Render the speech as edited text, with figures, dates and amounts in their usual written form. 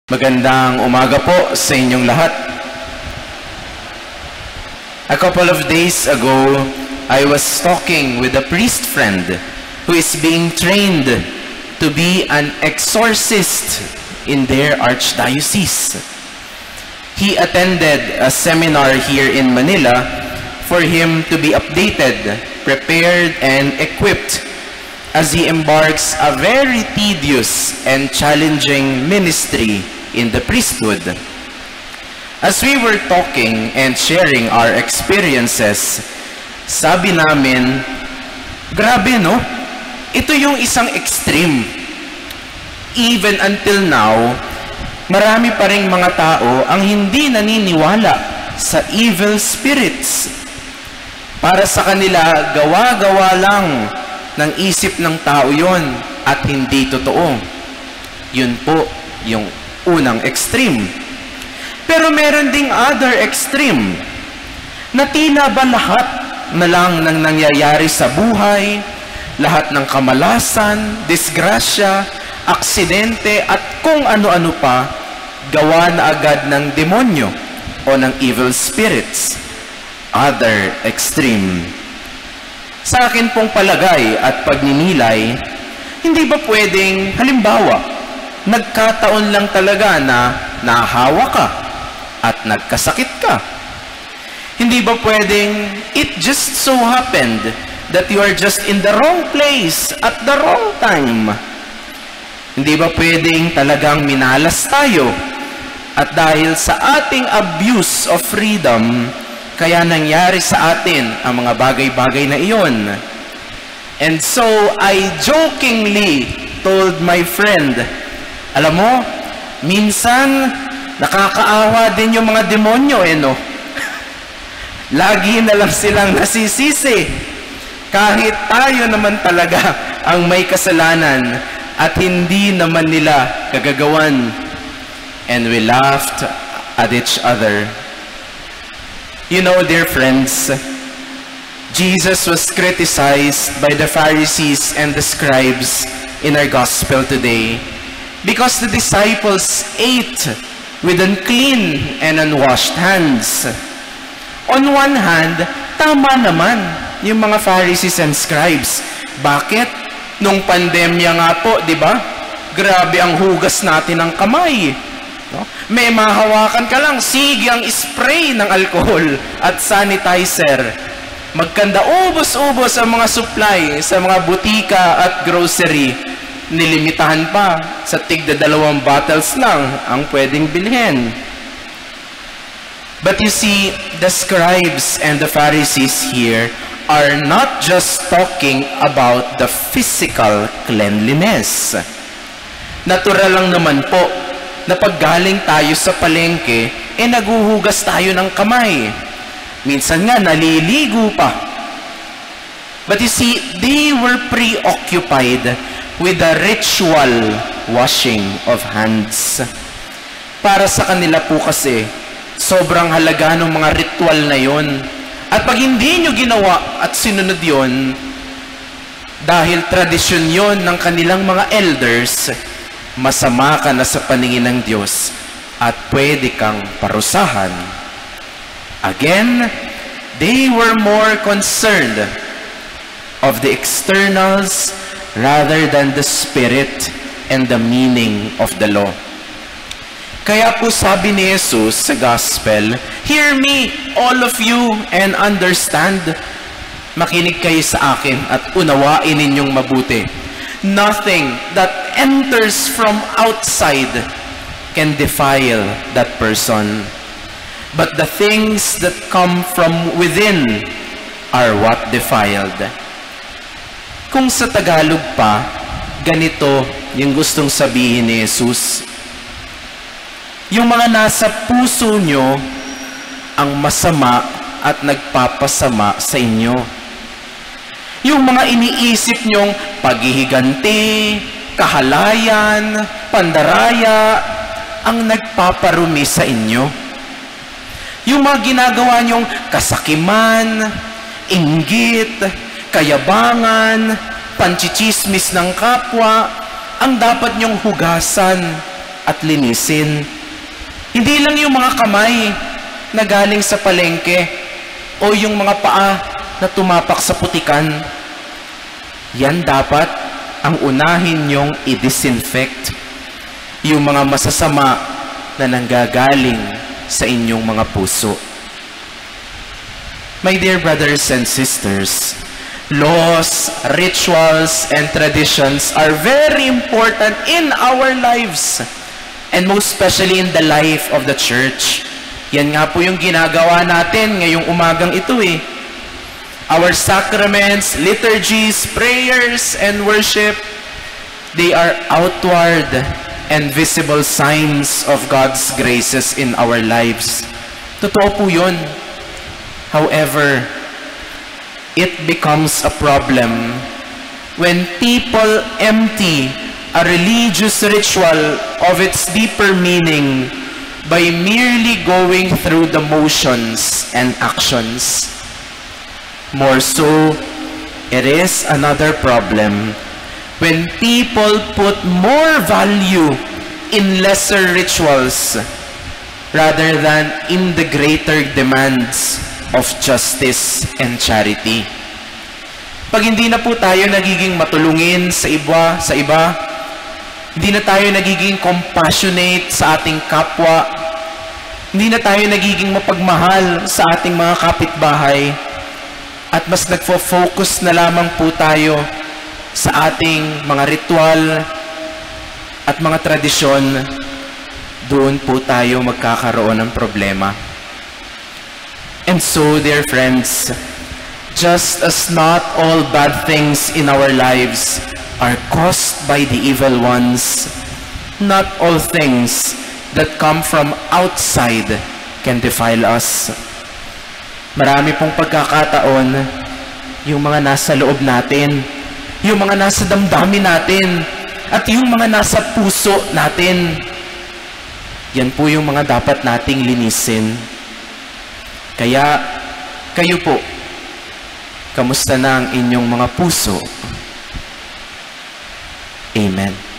Magandang umaga po sa inyong lahat. A couple of days ago, I was talking with a priest friend who is being trained to be an exorcist in their archdiocese. He attended a seminar here in Manila for him to be updated, prepared, and equipped as he embarks a very tedious and challenging ministry in the priesthood. As we were talking and sharing our experiences, sabi namin, grabe no? Ito yung isang extreme. Even until now, marami pa ring mga tao ang hindi naniniwala sa evil spirits. Para sa kanila, gawa-gawa lang ng isip ng tao yon at hindi totoo. Yun po yung unang extreme. Pero meron ding other extreme na tila ba lahat na lang ng nangyayari sa buhay, lahat ng kamalasan, disgrasya, aksidente at kung ano-ano pa, gawa na agad ng demonyo o ng evil spirits. Other extreme. Sa akin pong palagay at pagninilay, hindi ba pwedeng, halimbawa, nagkataon lang talaga na nahawa ka at nagkasakit ka? Hindi ba pwedeng, it just so happened that you are just in the wrong place at the wrong time? Hindi ba pwedeng talagang minalas tayo at dahil sa ating abuse of freedom, kaya nangyari sa atin ang mga bagay-bagay na iyon? And so, I jokingly told my friend, alam mo, minsan, nakakaawa din yung mga demonyo no? Lagi na lang silang nasisisi. Kahit tayo naman talaga ang may kasalanan at hindi naman nila kagagawan. And we laughed at each other. You know, dear friends, Jesus was criticized by the Pharisees and the scribes in our gospel today because the disciples ate with unclean and unwashed hands. On one hand, tama naman yung mga Pharisees and scribes. Bakit? Nung pandemya nga po, di ba? Grabe ang hugas natin ng kamay. No? May mahawakan ka lang, sige ang spray ng alcohol at sanitizer. Magkanda ubos-ubos ang mga supply sa mga butika at grocery. Nilimitahan pa sa tigda 2 bottles lang ang pwedeng bilhin. But you see, the scribes and the Pharisees here are not just talking about the physical cleanliness. Natural lang naman po na paggaling tayo sa palengke, naguhugas tayo ng kamay. Minsan nga, naliligo pa. But you see, they were preoccupied with the ritual washing of hands. Para sa kanila po kasi, sobrang halaga ng mga ritual na yon. At pag hindi nyo ginawa at sinunod yon, dahil tradisyon yon ng kanilang mga elders, masama ka na sa paningin ng Diyos at pwede kang parusahan. Again, they were more concerned of the externals rather than the spirit and the meaning of the law. Kaya po sabi ni Jesus sa Gospel, hear me, all of you, and understand. Makinig kayo sa akin at unawain ninyong mabuti. Nothing that enters from outside can defile that person. But the things that come from within are what defiled. Kung sa Tagalog pa, ganito yung gustong sabihin ni Jesus. Yung mga nasa puso nyo ang masama at nagpapasama sa inyo. Yung mga iniisip nyong paghihiganti, kahalayan, pandaraya, ang nagpaparumi sa inyo. Yung mga ginagawa nyong kasakiman, inggit, kayabangan, panchichismis ng kapwa, ang dapat nyong hugasan at linisin. Hindi lang yung mga kamay na galing sa palengke o yung mga paa na tumapak sa putikan. Yan dapat ang unahin nyong i-disinfect. Yung mga masasama na nanggagaling sa inyong mga puso. My dear brothers and sisters, laws, rituals, and traditions are very important in our lives, and most especially in the life of the church. Yan nga po yung ginagawa natin ngayong umagang ito eh. Our sacraments, liturgies, prayers, and worship, they are outward and visible signs of God's graces in our lives. Totoo po yun. However, it becomes a problem when people empty a religious ritual of its deeper meaning by merely going through the motions and actions. More so, it is another problem when people put more value in lesser rituals rather than in the greater demands of justice and charity. Pag hindi na po tayo nagiging matulungin sa iba, hindi na tayo nagiging compassionate sa ating kapwa, hindi na tayo nagiging mapagmahal sa ating mga kapitbahay, at mas nagfo-focus na lamang po tayo sa ating mga ritual at mga tradisyon, doon po tayo magkakaroon ng problema. And so, dear friends, just as not all bad things in our lives are caused by the evil ones, not all things that come from outside can defile us. Marami pong pagkakataon, yung mga nasa loob natin, yung mga nasa damdamin natin, at yung mga nasa puso natin, yan po yung mga dapat nating linisin. Kaya, kayo po, kamusta na ang inyong mga puso? Amen.